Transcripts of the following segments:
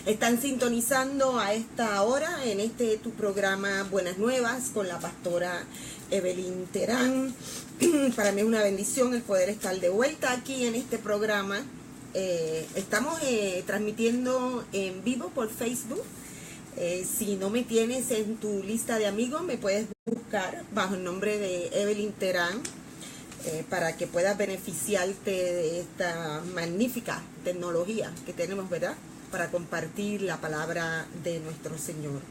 Están sintonizando a esta hora en tu programa Buenas Nuevas con la pastora Evelyn Terán. Para mí es una bendición el poder estar de vuelta aquí en este programa. Estamos transmitiendo en vivo por Facebook. Si no me tienes en tu lista de amigos, me puedes buscar bajo el nombre de Evelyn Terán para que puedas beneficiarte de esta magnífica tecnología que tenemos, ¿verdad?, para compartir la palabra de nuestro Señor.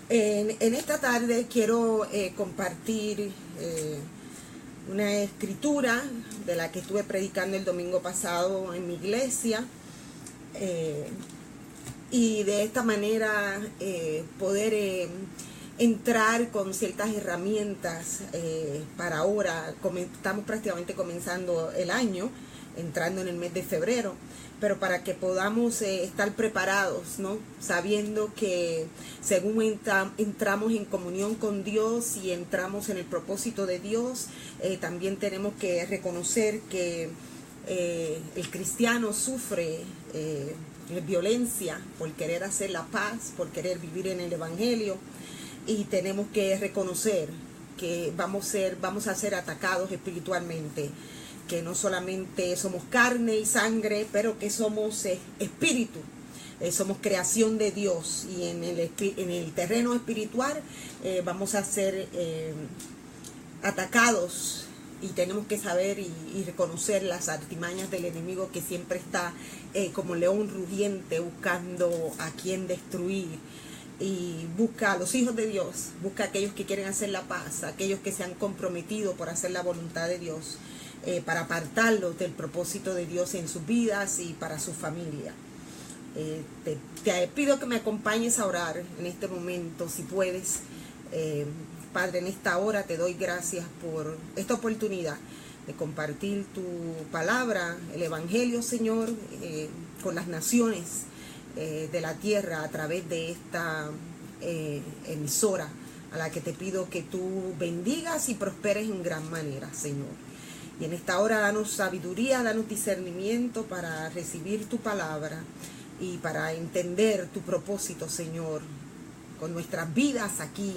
En esta tarde quiero compartir una escritura de la que estuve predicando el domingo pasado en mi iglesia, y de esta manera poder entrar con ciertas herramientas para ahora. Estamos prácticamente comenzando el año, entrando en el mes de febrero, pero para que podamos estar preparados, ¿no? Sabiendo que según entramos en comunión con Dios y entramos en el propósito de Dios, también tenemos que reconocer que el cristiano sufre violencia por querer hacer la paz, por querer vivir en el Evangelio, y tenemos que reconocer que vamos a ser atacados espiritualmente, que no solamente somos carne y sangre, pero que somos espíritu, somos creación de Dios, y en el terreno espiritual vamos a ser atacados, y tenemos que saber y reconocer las artimañas del enemigo, que siempre está como león rugiente buscando a quien destruir, y busca a los hijos de Dios, busca a aquellos que quieren hacer la paz, a aquellos que se han comprometido por hacer la voluntad de Dios, para apartarlos del propósito de Dios en sus vidas y para su familia. Te pido que me acompañes a orar en este momento, si puedes. Padre, en esta hora te doy gracias por esta oportunidad de compartir tu palabra, el Evangelio, Señor, con las naciones de la tierra a través de esta emisora, a la que te pido que tú bendigas y prosperes en gran manera, Señor. Y en esta hora danos sabiduría, danos discernimiento para recibir tu palabra y para entender tu propósito, Señor, con nuestras vidas aquí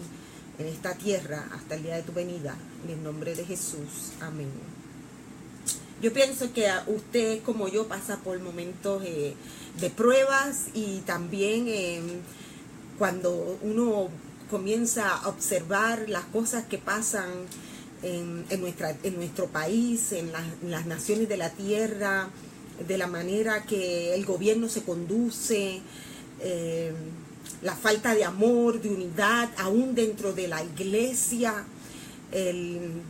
en esta tierra hasta el día de tu venida. En el nombre de Jesús. Amén. Yo pienso que usted, como yo, pasa por momentos de pruebas, y también cuando uno comienza a observar las cosas que pasan en nuestro país, en las naciones de la tierra, de la manera que el gobierno se conduce, la falta de amor, de unidad, aún dentro de la iglesia, el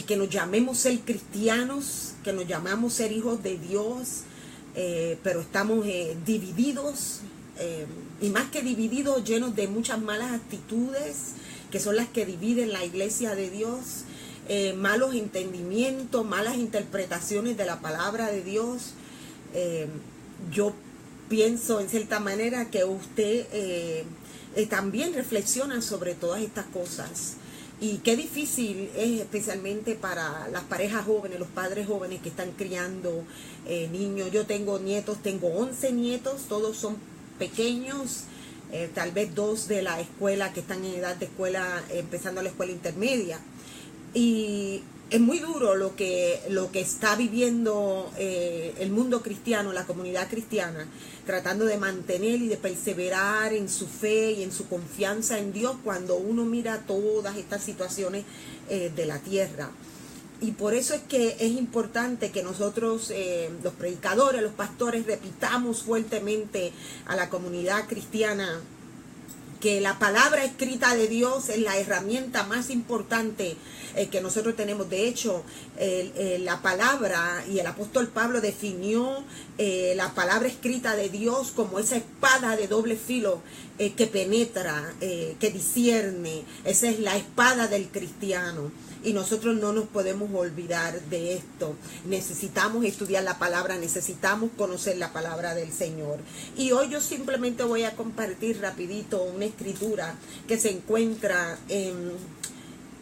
que nos llamemos ser cristianos, que nos llamamos ser hijos de Dios, pero estamos divididos, y más que divididos, llenos de muchas malas actitudes, que son las que dividen la iglesia de Dios. Malos entendimientos, malas interpretaciones de la palabra de Dios. Yo pienso en cierta manera que usted también reflexiona sobre todas estas cosas, y qué difícil es, especialmente para las parejas jóvenes, los padres jóvenes que están criando niños. Yo tengo nietos, tengo 11 nietos, todos son pequeños, tal vez 2 de la escuela, que están en edad de escuela, empezando la escuela intermedia. Y es muy duro lo que está viviendo el mundo cristiano, la comunidad cristiana, tratando de mantener y de perseverar en su fe y en su confianza en Dios, cuando uno mira todas estas situaciones de la tierra. Y por eso es que es importante que nosotros, los predicadores, los pastores, repitamos fuertemente a la comunidad cristiana que la palabra escrita de Dios es la herramienta más importante que nosotros tenemos. De hecho, la palabra, y el apóstol Pablo definió la palabra escrita de Dios como esa espada de doble filo que penetra, que discierne. Esa es la espada del cristiano. Y nosotros no nos podemos olvidar de esto. Necesitamos estudiar la palabra, necesitamos conocer la palabra del Señor. Y hoy yo simplemente voy a compartir rapidito una escritura que se encuentra en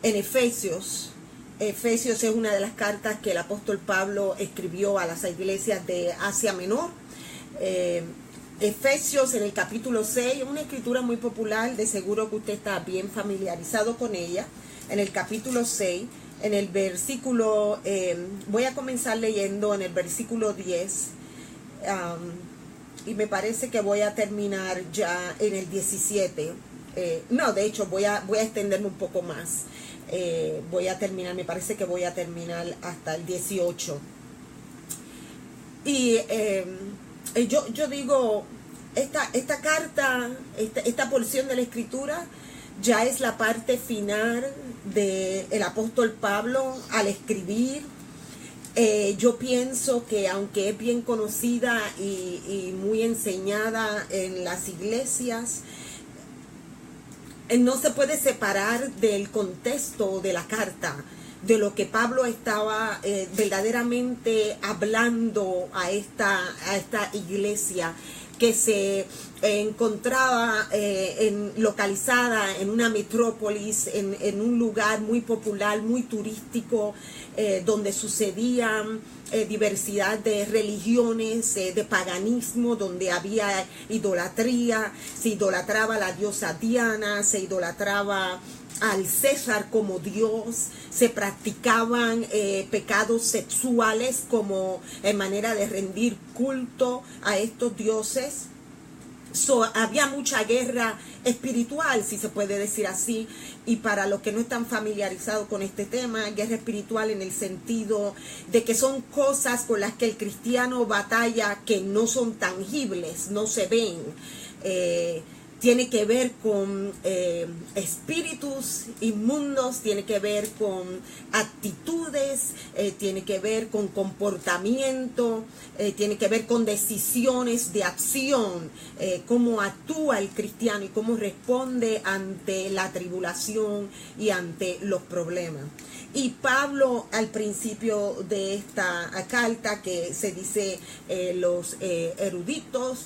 Efesios. Efesios es una de las cartas que el apóstol Pablo escribió a las iglesias de Asia Menor. Efesios en el capítulo 6, una escritura muy popular, de seguro que usted está bien familiarizado con ella. En el capítulo 6, en el versículo, voy a comenzar leyendo en el versículo 10, y me parece que voy a terminar ya en el 17. No, de hecho voy a extenderme un poco más. Voy a terminar, me parece que voy a terminar hasta el 18. Y yo digo, esta carta, esta porción de la escritura ya es la parte final del apóstol Pablo al escribir. Yo pienso que aunque es bien conocida y muy enseñada en las iglesias, no se puede separar del contexto de la carta, de lo que Pablo estaba verdaderamente hablando a esta iglesia que se encontraba localizada en una metrópolis, en un lugar muy popular, muy turístico, donde sucedían diversidad de religiones, de paganismo, donde había idolatría, se idolatraba a la diosa Diana, se idolatraba al César como Dios, se practicaban pecados sexuales como en manera de rendir culto a estos dioses. Había mucha guerra espiritual, si se puede decir así, y para los que no están familiarizados con este tema, guerra espiritual en el sentido de que son cosas con las que el cristiano batalla que no son tangibles, no se ven. Tiene que ver con espíritus inmundos, tiene que ver con actitudes, tiene que ver con comportamiento, tiene que ver con decisiones de acción, cómo actúa el cristiano y cómo responde ante la tribulación y ante los problemas. Y Pablo, al principio de esta carta, que se dice los eruditos,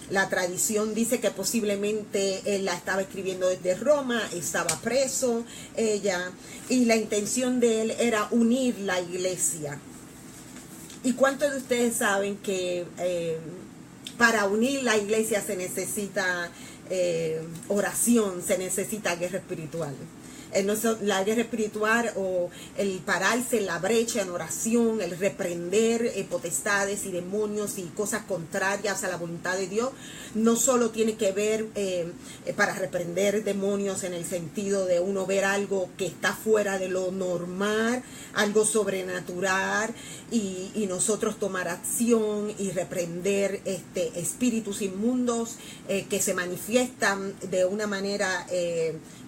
la tradición dice que posiblemente él la estaba escribiendo desde Roma, estaba preso ella, y la intención de él era unir la iglesia. ¿Y cuántos de ustedes saben que para unir la iglesia se necesita oración, se necesita guerra espiritual? La guerra espiritual, o el pararse en la brecha en oración, el reprender potestades y demonios y cosas contrarias a la voluntad de Dios, no solo tiene que ver para reprender demonios en el sentido de uno ver algo que está fuera de lo normal, algo sobrenatural, y nosotros tomar acción y reprender espíritus inmundos que se manifiestan de una manera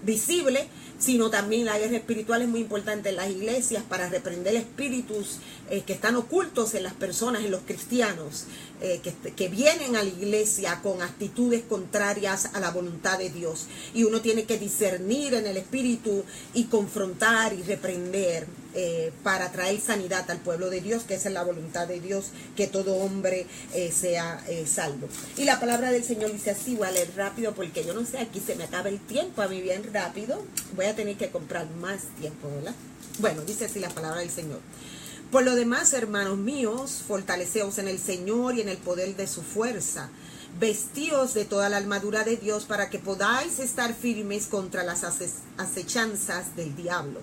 visible, sino también la guerra espiritual es muy importante en las iglesias para reprender espíritus que están ocultos en las personas, en los cristianos, que vienen a la iglesia con actitudes contrarias a la voluntad de Dios. Y uno tiene que discernir en el espíritu y confrontar y reprender para traer sanidad al pueblo de Dios, que esa es la voluntad de Dios, que todo hombre sea salvo. Y la palabra del Señor dice así, voy a leer rápido porque yo no sé, aquí se me acaba el tiempo a mí bien rápido, voy a tener que comprar más tiempo, ¿verdad? Bueno, dice así la palabra del Señor. Por lo demás, hermanos míos, fortaleceos en el Señor y en el poder de su fuerza. Vestíos de toda la armadura de Dios para que podáis estar firmes contra las acechanzas del diablo.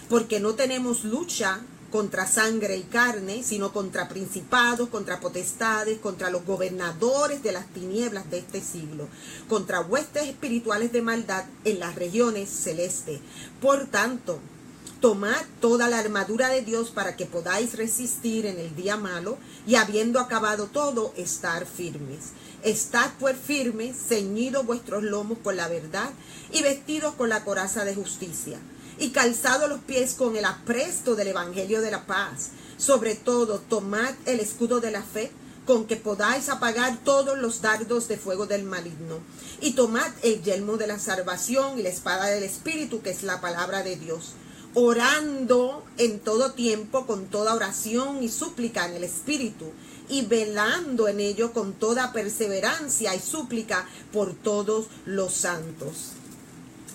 Porque no tenemos lucha contra sangre y carne, sino contra principados, contra potestades, contra los gobernadores de las tinieblas de este siglo, contra huestes espirituales de maldad en las regiones celestes. Por tanto, tomad toda la armadura de Dios para que podáis resistir en el día malo, y habiendo acabado todo, estar firmes. Estad pues firmes, ceñidos vuestros lomos con la verdad, y vestidos con la coraza de justicia, y calzados los pies con el apresto del evangelio de la paz. Sobre todo, tomad el escudo de la fe, con que podáis apagar todos los dardos de fuego del maligno. Y tomad el yelmo de la salvación y la espada del Espíritu, que es la palabra de Dios, orando en todo tiempo con toda oración y súplica en el Espíritu, y velando en ello con toda perseverancia y súplica por todos los santos.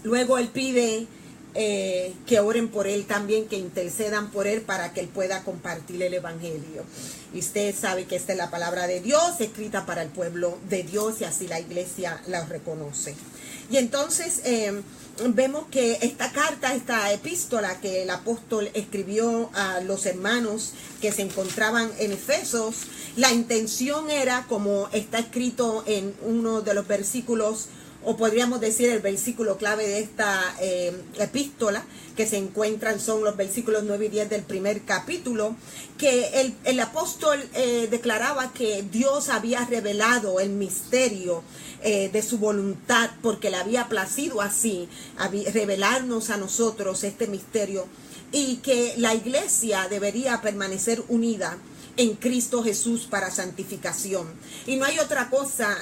Luego él pide que oren por él también, que intercedan por él para que él pueda compartir el evangelio. Y usted sabe que esta es la palabra de Dios, escrita para el pueblo de Dios, y así la iglesia la reconoce. Y entonces vemos que esta carta, esta epístola que el apóstol escribió a los hermanos que se encontraban en Efesos, la intención era, como está escrito en uno de los versículos, o podríamos decir el versículo clave de esta epístola, que se encuentran, son los versículos 9 y 10 del primer capítulo, que el apóstol declaraba que Dios había revelado el misterio de su voluntad, porque le había placido así revelarnos a nosotros este misterio, y que la iglesia debería permanecer unida en Cristo Jesús para santificación. Y no hay otra cosa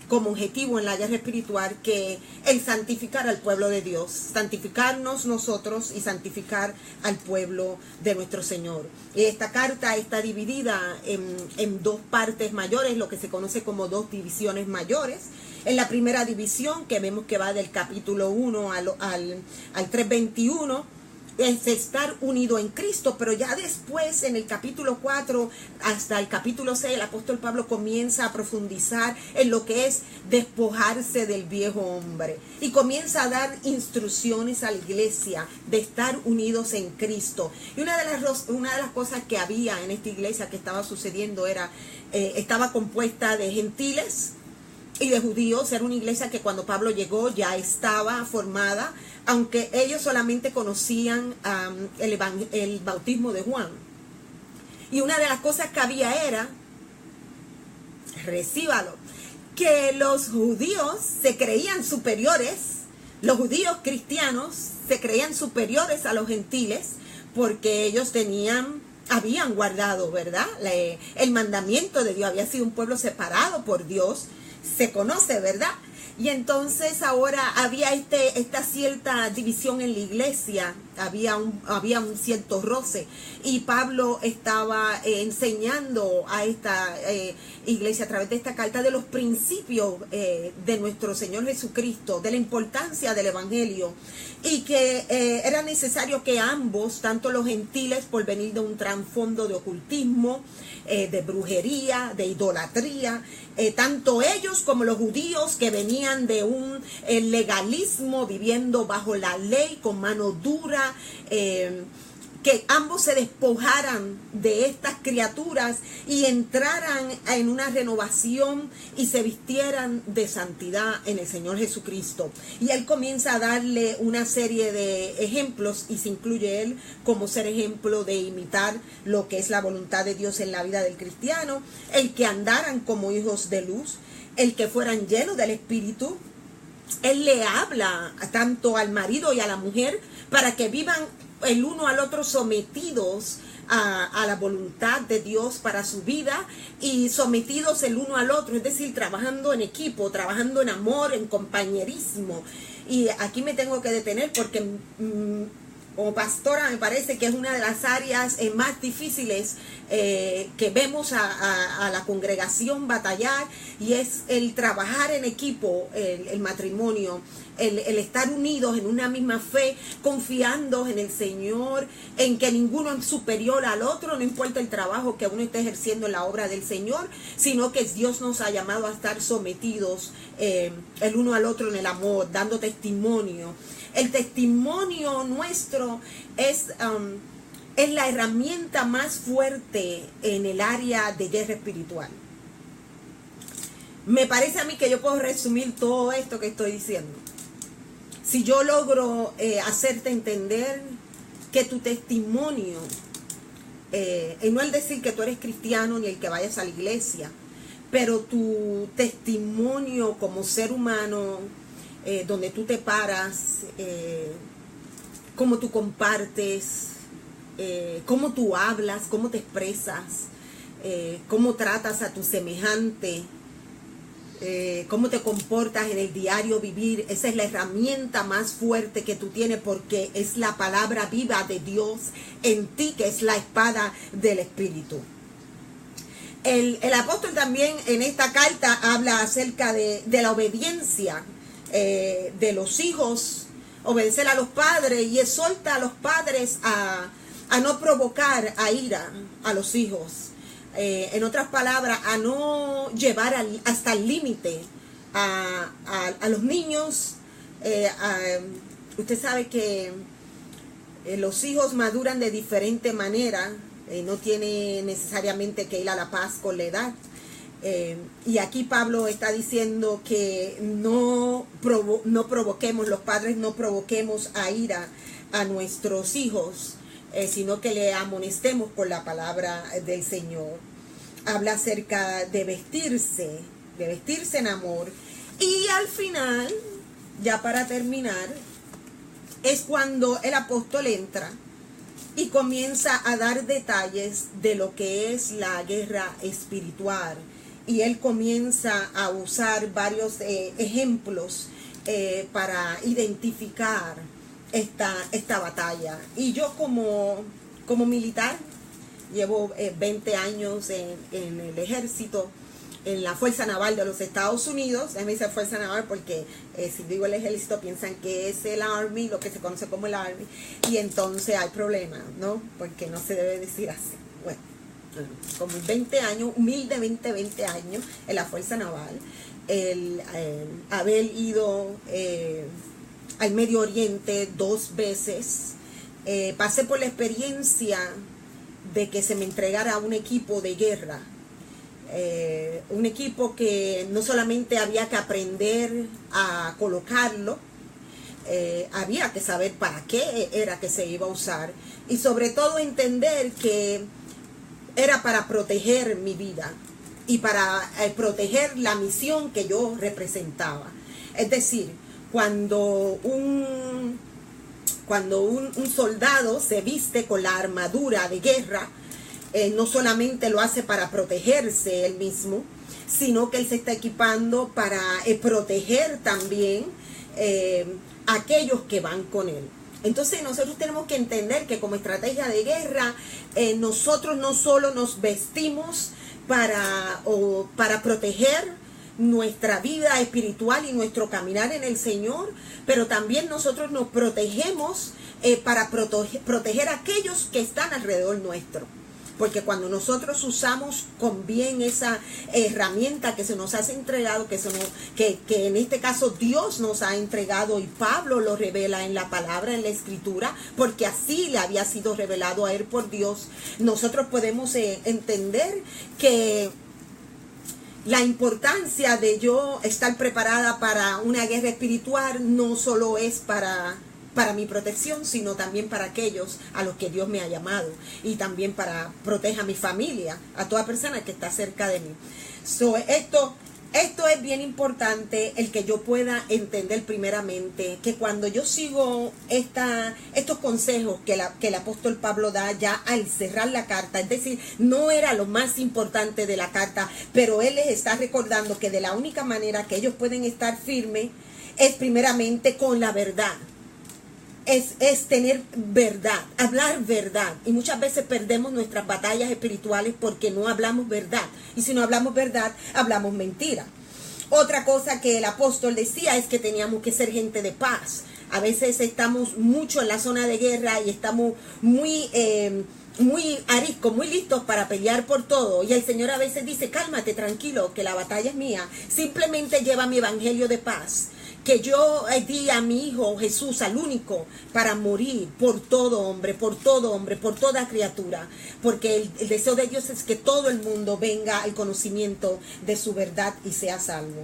como objetivo en la guerra espiritual que el santificar al pueblo de Dios, santificarnos nosotros y santificar al pueblo de nuestro Señor. Y esta carta está dividida en dos partes mayores, lo que se conoce como dos divisiones mayores. En la primera división, que vemos que va del capítulo 1 al 3:21, es estar unido en Cristo, pero ya después en el capítulo 4 hasta el capítulo 6 el apóstol Pablo comienza a profundizar en lo que es despojarse del viejo hombre y comienza a dar instrucciones a la iglesia de estar unidos en Cristo. Y una de las cosas que había en esta iglesia que estaba sucediendo era, estaba compuesta de gentiles y de judíos. Era una iglesia que cuando Pablo llegó ya estaba formada, aunque ellos solamente conocían el bautismo de Juan. Y una de las cosas que había era, recíbalo, que los judíos se creían superiores, los judíos cristianos se creían superiores a los gentiles, porque ellos habían guardado, ¿verdad?, el mandamiento de Dios, había sido un pueblo separado por Dios, se conoce, ¿verdad? Y entonces ahora había esta cierta división en la iglesia, había un cierto roce, y Pablo estaba enseñando a esta iglesia a través de esta carta de los principios de nuestro Señor Jesucristo, de la importancia del evangelio, y que era necesario que ambos, tanto los gentiles por venir de un trasfondo de ocultismo, de brujería, de idolatría, tanto ellos como los judíos que venían de un legalismo, viviendo bajo la ley con mano dura, que ambos se despojaran de estas criaturas y entraran en una renovación y se vistieran de santidad en el Señor Jesucristo. Y él comienza a darle una serie de ejemplos, y se incluye él como ser ejemplo de imitar lo que es la voluntad de Dios en la vida del cristiano, el que andaran como hijos de luz, el que fueran llenos del Espíritu. Él le habla tanto al marido y a la mujer para que vivan el uno al otro sometidos a la voluntad de Dios para su vida, y sometidos el uno al otro, es decir, trabajando en equipo, trabajando en amor, en compañerismo. Y aquí me tengo que detener porque como pastora me parece que es una de las áreas más difíciles que vemos a la congregación batallar, y es el trabajar en equipo, el matrimonio, el estar unidos en una misma fe, confiando en el Señor, en que ninguno es superior al otro, no importa el trabajo que uno esté ejerciendo en la obra del Señor, sino que Dios nos ha llamado a estar sometidos el uno al otro en el amor, dando testimonio. El testimonio nuestro es la herramienta más fuerte en el área de guerra espiritual. Me parece a mí que yo puedo resumir todo esto que estoy diciendo. Si yo logro hacerte entender que tu testimonio, y no el decir que tú eres cristiano ni el que vayas a la iglesia, pero tu testimonio como ser humano, donde tú te paras, cómo tú compartes, cómo tú hablas, cómo te expresas, cómo tratas a tu semejante, cómo te comportas en el diario vivir. Esa es la herramienta más fuerte que tú tienes, porque es la palabra viva de Dios en ti, que es la espada del Espíritu. El apóstol también en esta carta habla acerca de la obediencia de los hijos obedecer a los padres y exhorta a los padres a no provocar a ira a los hijos. En otras palabras, a no llevar hasta el límite a los niños. Usted sabe que los hijos maduran de diferente manera, no tiene necesariamente que ir a la paz con la edad. Y aquí Pablo está diciendo que no provoquemos, los padres no provoquemos a ira a nuestros hijos, sino que le amonestemos con la palabra del Señor. Habla acerca de vestirse en amor. Y al final, ya para terminar, es cuando el apóstol entra y comienza a dar detalles de lo que es la guerra espiritual. Y él comienza a usar varios ejemplos para identificar esta batalla. Y yo como militar, llevo 20 años en el ejército, en la Fuerza Naval de los Estados Unidos. Me dice Fuerza Naval porque si digo el ejército piensan que es el Army, lo que se conoce como el Army, y entonces hay problemas, ¿no? Porque no se debe decir así. Bueno, como 20 años, humildemente 20 años en la Fuerza Naval, el haber ido al Medio Oriente 2 veces, pasé por la experiencia de que se me entregara un equipo de guerra, un equipo que no solamente había que aprender a colocarlo, había que saber para qué era que se iba a usar y sobre todo entender que era para proteger mi vida y para proteger la misión que yo representaba. Es decir, cuando un soldado se viste con la armadura de guerra, no solamente lo hace para protegerse él mismo, sino que él se está equipando para proteger también a aquellos que van con él. Entonces nosotros tenemos que entender que como estrategia de guerra, nosotros no solo nos vestimos para proteger nuestra vida espiritual y nuestro caminar en el Señor, pero también nosotros nos protegemos para proteger a aquellos que están alrededor nuestro. Porque cuando nosotros usamos con bien esa herramienta que se nos ha entregado, que en este caso Dios nos ha entregado y Pablo lo revela en la palabra, en la escritura, porque así le había sido revelado a él por Dios, nosotros podemos entender que la importancia de yo estar preparada para una guerra espiritual no solo es para mi protección, sino también para aquellos a los que Dios me ha llamado y también para proteger a mi familia, a toda persona que está cerca de mí. Esto es bien importante, el que yo pueda entender primeramente que cuando yo sigo estos consejos que el apóstol Pablo da ya al cerrar la carta, es decir, no era lo más importante de la carta, pero él les está recordando que de la única manera que ellos pueden estar firmes es primeramente con la verdad. Es tener verdad, hablar verdad. Y muchas veces perdemos nuestras batallas espirituales porque no hablamos verdad. Y si no hablamos verdad, hablamos mentira. Otra cosa que el apóstol decía es que teníamos que ser gente de paz. A veces estamos mucho en la zona de guerra y estamos muy ariscos, muy listos para pelear por todo. Y el Señor a veces dice, cálmate, tranquilo, que la batalla es mía. Simplemente lleva mi evangelio de paz, que yo di a mi Hijo Jesús, al único, para morir por todo hombre, por toda criatura, porque el deseo de Dios es que todo el mundo venga al conocimiento de su verdad y sea salvo.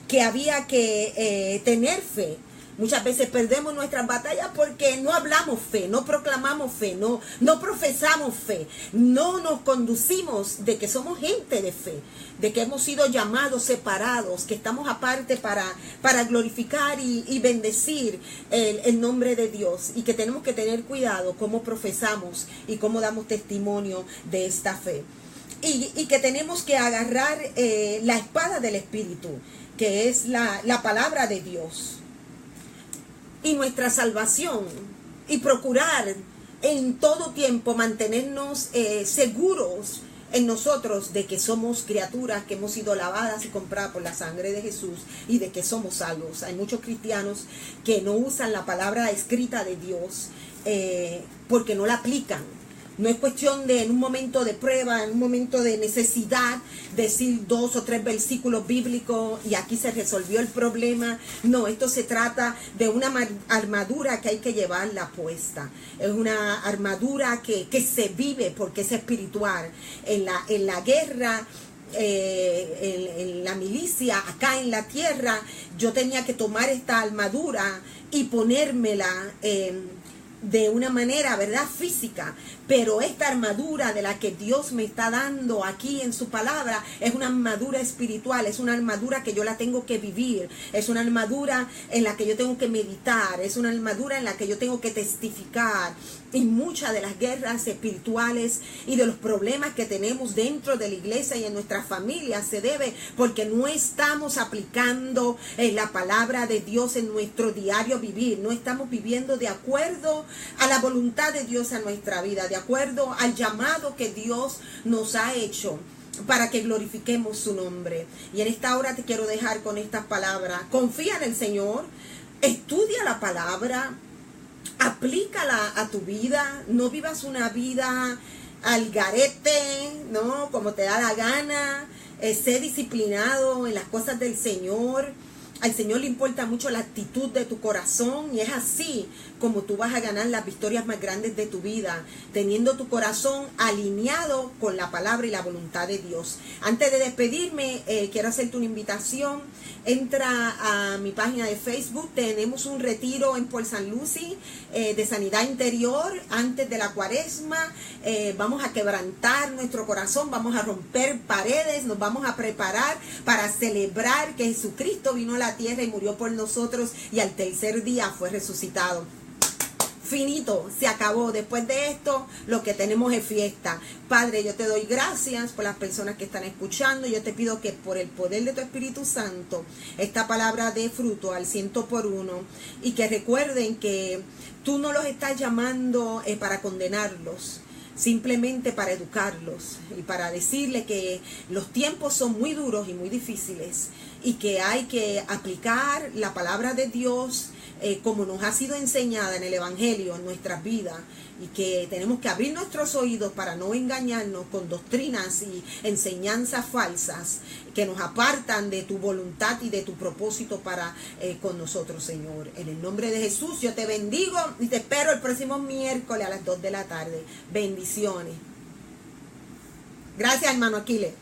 Que había que tener fe. Muchas veces perdemos nuestras batallas porque no hablamos fe, no proclamamos fe, no profesamos fe, no nos conducimos de que somos gente de fe, de que hemos sido llamados, separados, que estamos aparte para glorificar y bendecir el nombre de Dios, y que tenemos que tener cuidado cómo profesamos y cómo damos testimonio de esta fe. Y que tenemos que agarrar la espada del Espíritu, que es la palabra de Dios, y nuestra salvación, y procurar en todo tiempo mantenernos seguros en nosotros de que somos criaturas que hemos sido lavadas y compradas por la sangre de Jesús y de que somos salvos. Hay muchos cristianos que no usan la palabra escrita de Dios porque no la aplican. No es cuestión de en un momento de prueba, en un momento de necesidad, decir 2 o 3 versículos bíblicos y aquí se resolvió el problema. No, esto se trata de una armadura que hay que llevarla puesta. Es una armadura que se vive porque es espiritual. En la guerra, en la milicia, acá en la tierra, yo tenía que tomar esta armadura y ponérmela de una manera, ¿verdad?, física, pero esta armadura de la que Dios me está dando aquí en su palabra es una armadura espiritual, es una armadura que yo la tengo que vivir, es una armadura en la que yo tengo que meditar, es una armadura en la que yo tengo que testificar. Y muchas de las guerras espirituales y de los problemas que tenemos dentro de la iglesia y en nuestras familias se debe porque no estamos aplicando la palabra de Dios en nuestro diario vivir, no estamos viviendo de acuerdo a la voluntad de Dios en nuestra vida, de acuerdo al llamado que Dios nos ha hecho para que glorifiquemos su nombre. Y en esta hora te quiero dejar con estas palabras. Confía en el Señor, estudia la palabra, aplícala a tu vida, no vivas una vida al garete, ¿no? Como te da la gana, sé disciplinado en las cosas del Señor. Al Señor le importa mucho la actitud de tu corazón y es así como tú vas a ganar las victorias más grandes de tu vida, teniendo tu corazón alineado con la palabra y la voluntad de Dios. Antes de despedirme, quiero hacerte una invitación. Entra a mi página de Facebook, tenemos un retiro en Port St. Lucie de sanidad interior antes de la cuaresma. Vamos a quebrantar nuestro corazón, vamos a romper paredes, nos vamos a preparar para celebrar que Jesucristo vino a la tierra y murió por nosotros y al tercer día fue resucitado. Finito, se acabó. Después de esto, lo que tenemos es fiesta. Padre, yo te doy gracias por las personas que están escuchando. Yo te pido que por el poder de tu Espíritu Santo, esta palabra dé fruto al 100%, y que recuerden que tú no los estás llamando para condenarlos, simplemente para educarlos y para decirles que los tiempos son muy duros y muy difíciles y que hay que aplicar la palabra de Dios como nos ha sido enseñada en el Evangelio en nuestras vidas, y que tenemos que abrir nuestros oídos para no engañarnos con doctrinas y enseñanzas falsas que nos apartan de tu voluntad y de tu propósito para con nosotros, Señor. En el nombre de Jesús yo te bendigo y te espero el próximo miércoles a las 2 de la tarde. Bendiciones. Gracias, hermano Aquiles.